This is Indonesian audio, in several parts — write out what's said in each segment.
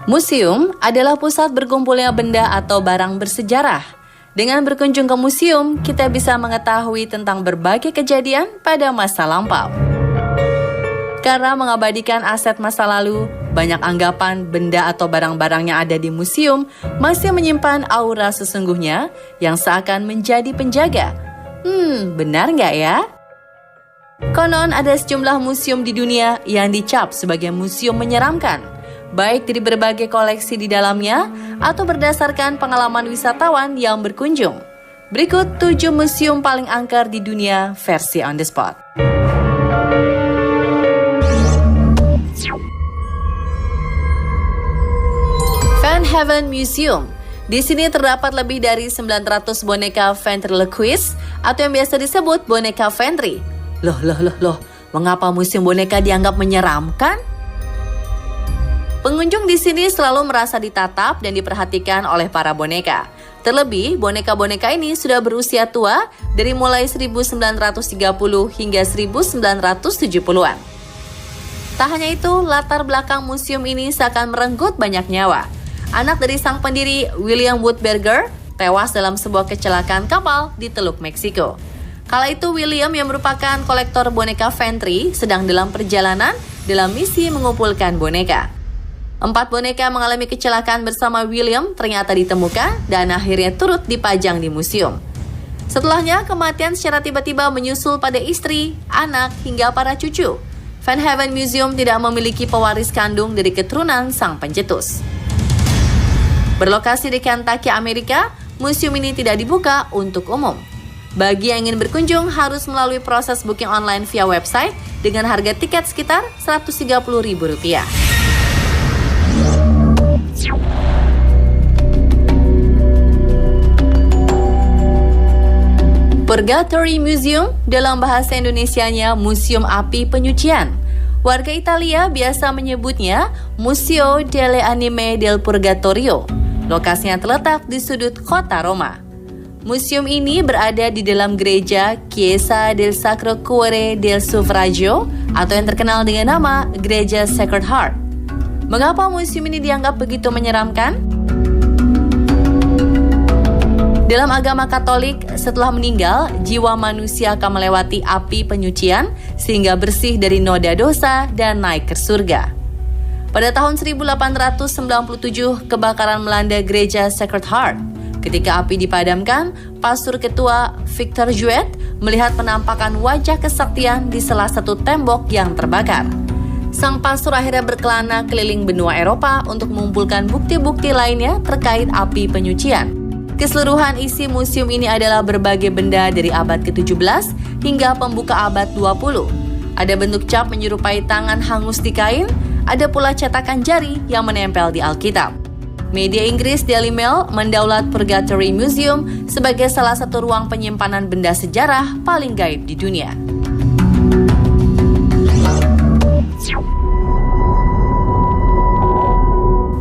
Museum adalah pusat berkumpulnya benda atau barang bersejarah. Dengan berkunjung ke museum, kita bisa mengetahui tentang berbagai kejadian pada masa lampau. Karena mengabadikan aset masa lalu, banyak anggapan benda atau barang-barang yang ada di museum masih menyimpan aura sesungguhnya yang seakan menjadi penjaga. Benar nggak ya? Konon ada sejumlah museum di dunia yang dicap sebagai museum menyeramkan, baik dari berbagai koleksi di dalamnya atau berdasarkan pengalaman wisatawan yang berkunjung. Berikut 7 museum paling angker di dunia versi on the spot. Van Haven Museum. Di sini terdapat lebih dari 900 boneka ventriloquist atau yang biasa disebut boneka ventri. Loh, mengapa museum boneka dianggap menyeramkan? Pengunjung di sini selalu merasa ditatap dan diperhatikan oleh para boneka. Terlebih, boneka-boneka ini sudah berusia tua dari mulai 1930 hingga 1970-an. Tak hanya itu, latar belakang museum ini seakan merenggut banyak nyawa. Anak dari sang pendiri, William Woodberger, tewas dalam sebuah kecelakaan kapal di Teluk Meksiko. Kala itu, William yang merupakan kolektor boneka ventri sedang dalam perjalanan dalam misi mengumpulkan boneka. 4 boneka mengalami kecelakaan bersama William ternyata ditemukan dan akhirnya turut dipajang di museum. Setelahnya, kematian secara tiba-tiba menyusul pada istri, anak, hingga para cucu. Van Haven Museum tidak memiliki pewaris kandung dari keturunan sang pencetus. Berlokasi di Kentucky, Amerika, museum ini tidak dibuka untuk umum. Bagi yang ingin berkunjung harus melalui proses booking online via website dengan harga tiket sekitar Rp130.000. Purgatory Museum, dalam bahasa Indonesianya Museum Api Penyucian. Warga Italia biasa menyebutnya Museo delle Anime del Purgatorio. Lokasinya terletak di sudut kota Roma. Museum ini berada di dalam gereja Chiesa del Sacro Cuore del Suffragio atau yang terkenal dengan nama Gereja Sacred Heart. Mengapa museum ini dianggap begitu menyeramkan? Dalam agama Katolik, setelah meninggal, jiwa manusia akan melewati api penyucian sehingga bersih dari noda dosa dan naik ke surga. Pada tahun 1897, kebakaran melanda gereja Sacred Heart. Ketika api dipadamkan, pastor ketua Victor Jouet melihat penampakan wajah kesaktian di salah satu tembok yang terbakar. Sang pastor akhirnya berkelana keliling benua Eropa untuk mengumpulkan bukti-bukti lainnya terkait api penyucian. Keseluruhan isi museum ini adalah berbagai benda dari abad ke-17 hingga pembuka abad 20. Ada bentuk cap menyerupai tangan hangus di kain, ada pula cetakan jari yang menempel di Alkitab. Media Inggris Daily Mail mendaulat Purgatory Museum sebagai salah satu ruang penyimpanan benda sejarah paling gaib di dunia.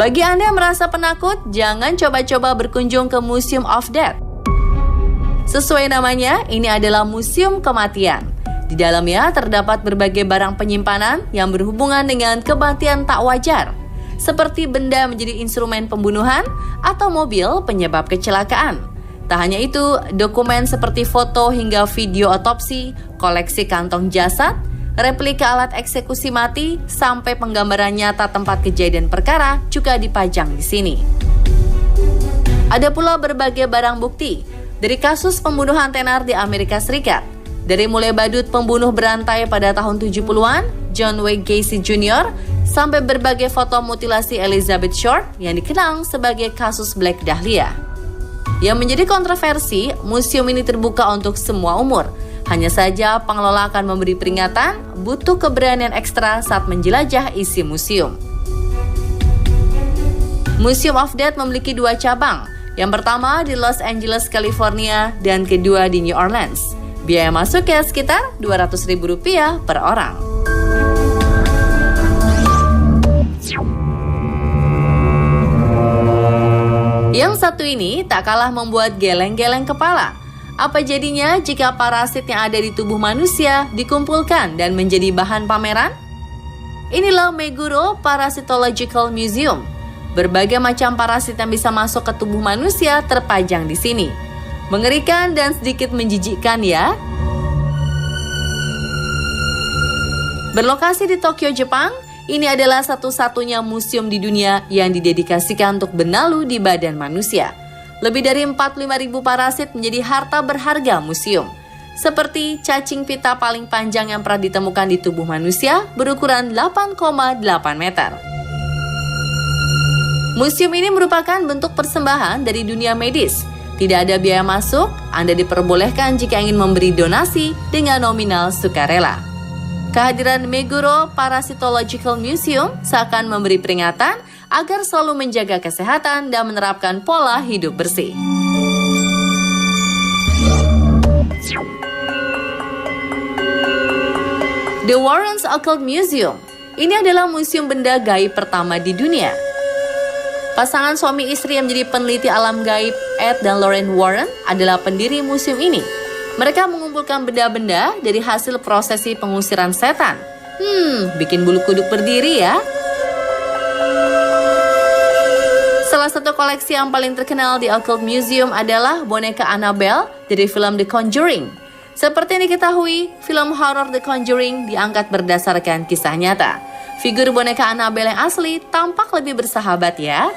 Bagi Anda yang merasa penakut, jangan coba-coba berkunjung ke Museum of Death. Sesuai namanya, ini adalah museum kematian. Di dalamnya terdapat berbagai barang penyimpanan yang berhubungan dengan kematian tak wajar, seperti benda menjadi instrumen pembunuhan atau mobil penyebab kecelakaan. Tak hanya itu, dokumen seperti foto hingga video otopsi, koleksi kantong jasad, replika alat eksekusi mati, sampai penggambaran nyata tempat kejadian perkara juga dipajang di sini. Ada pula berbagai barang bukti dari kasus pembunuhan tenar di Amerika Serikat. Dari mulai badut pembunuh berantai pada tahun 70-an, John Wayne Gacy Jr., sampai berbagai foto mutilasi Elizabeth Short yang dikenal sebagai kasus Black Dahlia. Yang menjadi kontroversi, museum ini terbuka untuk semua umur. Hanya saja pengelola akan memberi peringatan, butuh keberanian ekstra saat menjelajah isi museum. Museum of Death memiliki 2 cabang. Yang pertama di Los Angeles, California, dan kedua di New Orleans. Biaya masuknya sekitar Rp200.000 per orang. Yang satu ini tak kalah membuat geleng-geleng kepala. Apa jadinya jika parasit yang ada di tubuh manusia dikumpulkan dan menjadi bahan pameran? Inilah Meguro Parasitological Museum. Berbagai macam parasit yang bisa masuk ke tubuh manusia terpajang di sini. Mengerikan dan sedikit menjijikkan ya. Berlokasi di Tokyo, Jepang, ini adalah satu-satunya museum di dunia yang didedikasikan untuk benalu di badan manusia. Lebih dari 45.000 parasit menjadi harta berharga museum. Seperti cacing pita paling panjang yang pernah ditemukan di tubuh manusia berukuran 8,8 meter. Museum ini merupakan bentuk persembahan dari dunia medis. Tidak ada biaya masuk, Anda diperbolehkan jika ingin memberi donasi dengan nominal sukarela. Kehadiran Meguro Parasitological Museum seakan memberi peringatan agar selalu menjaga kesehatan dan menerapkan pola hidup bersih. The Warrens Occult Museum. Ini adalah museum benda gaib pertama di dunia. Pasangan suami istri yang menjadi peneliti alam gaib, Ed dan Lorraine Warren, adalah pendiri museum ini. Mereka mengumpulkan benda-benda dari hasil prosesi pengusiran setan. Bikin bulu kuduk berdiri ya. Salah satu koleksi yang paling terkenal di Occult Museum adalah boneka Annabelle dari film The Conjuring. Seperti yang diketahui, film horor The Conjuring diangkat berdasarkan kisah nyata. Figur boneka Annabelle yang asli tampak lebih bersahabat ya.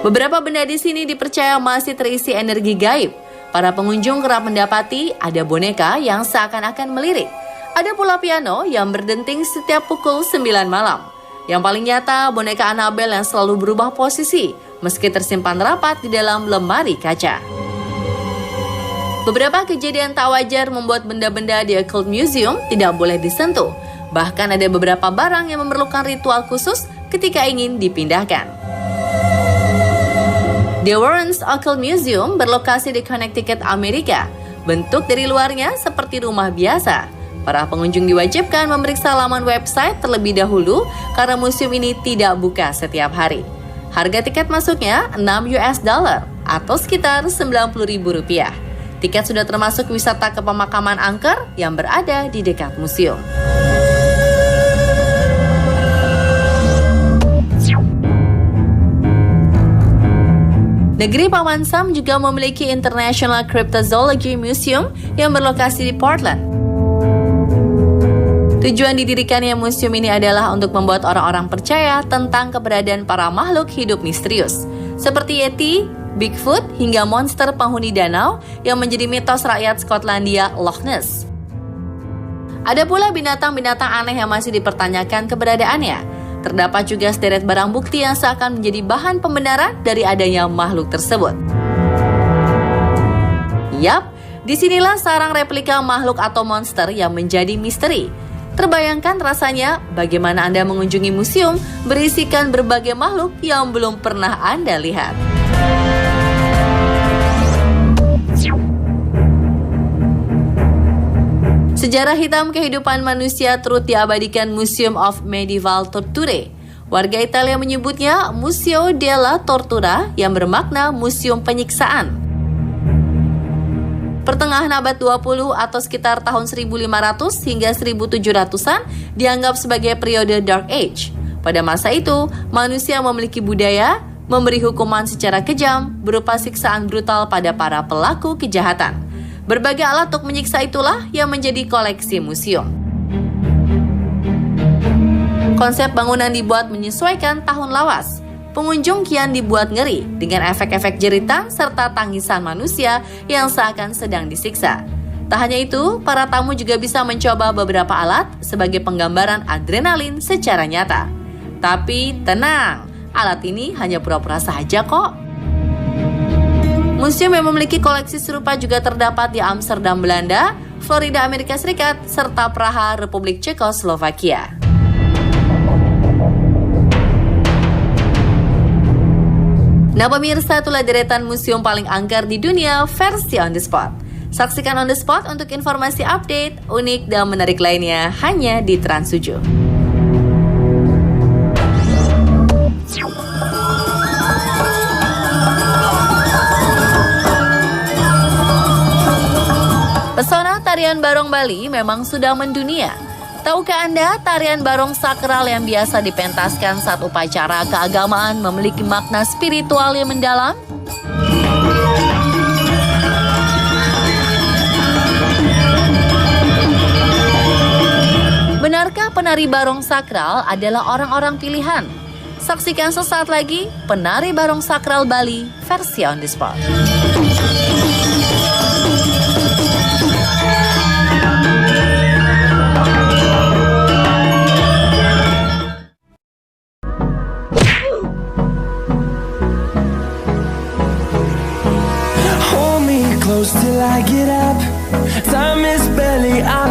Beberapa benda di sini dipercaya masih terisi energi gaib. Para pengunjung kerap mendapati ada boneka yang seakan-akan melirik. Ada pula piano yang berdenting setiap pukul 9 malam. Yang paling nyata, boneka Annabelle yang selalu berubah posisi meski tersimpan rapat di dalam lemari kaca. Beberapa kejadian tak wajar membuat benda-benda di Occult Museum tidak boleh disentuh. Bahkan ada beberapa barang yang memerlukan ritual khusus ketika ingin dipindahkan. The Warrens Occult Museum berlokasi di Connecticut, Amerika. Bentuk dari luarnya seperti rumah biasa. Para pengunjung diwajibkan memeriksa laman website terlebih dahulu karena museum ini tidak buka setiap hari. Harga tiket masuknya $6 atau sekitar Rp90.000. Tiket sudah termasuk wisata ke pemakaman angker yang berada di dekat museum. Negeri Paman Sam juga memiliki International Cryptozoology Museum yang berlokasi di Portland. Tujuan didirikannya museum ini adalah untuk membuat orang-orang percaya tentang keberadaan para makhluk hidup misterius, seperti Yeti, Bigfoot, hingga monster penghuni danau yang menjadi mitos rakyat Skotlandia Loch Ness. Ada pula binatang-binatang aneh yang masih dipertanyakan keberadaannya. Terdapat juga sederet barang bukti yang seakan menjadi bahan pembenaran dari adanya makhluk tersebut. Yap, disinilah sarang replika makhluk atau monster yang menjadi misteri. Terbayangkan rasanya bagaimana Anda mengunjungi museum berisikan berbagai makhluk yang belum pernah Anda lihat. Sejarah hitam kehidupan manusia turut diabadikan Museum of Medieval Torture. Warga Italia menyebutnya Museo della Tortura yang bermakna museum penyiksaan. Pertengahan abad 20 atau sekitar tahun 1500 hingga 1700-an dianggap sebagai periode Dark Age. Pada masa itu, manusia memiliki budaya memberi hukuman secara kejam berupa siksaan brutal pada para pelaku kejahatan. Berbagai alat untuk menyiksa itulah yang menjadi koleksi museum. Konsep bangunan dibuat menyesuaikan tahun lawas. Pengunjung kian dibuat ngeri dengan efek-efek jeritan serta tangisan manusia yang seakan sedang disiksa. Tak hanya itu, para tamu juga bisa mencoba beberapa alat sebagai penggambaran adrenalin secara nyata. Tapi tenang, alat ini hanya pura-pura saja kok. Museum yang memiliki koleksi serupa juga terdapat di Amsterdam, Belanda, Florida, Amerika Serikat, serta Praha, Republik Cekoslovakia. Nah pemirsa, itulah deretan museum paling angker di dunia versi On The Spot. Saksikan On The Spot untuk informasi update, unik, dan menarik lainnya hanya di Trans 7. Tarian Barong Bali memang sudah mendunia. Tahukah Anda, tarian barong sakral yang biasa dipentaskan saat upacara keagamaan memiliki makna spiritual yang mendalam? Benarkah penari barong sakral adalah orang-orang pilihan? Saksikan sesaat lagi Penari Barong Sakral Bali versi On The Spot. Hold me close till I get up. Time is barely on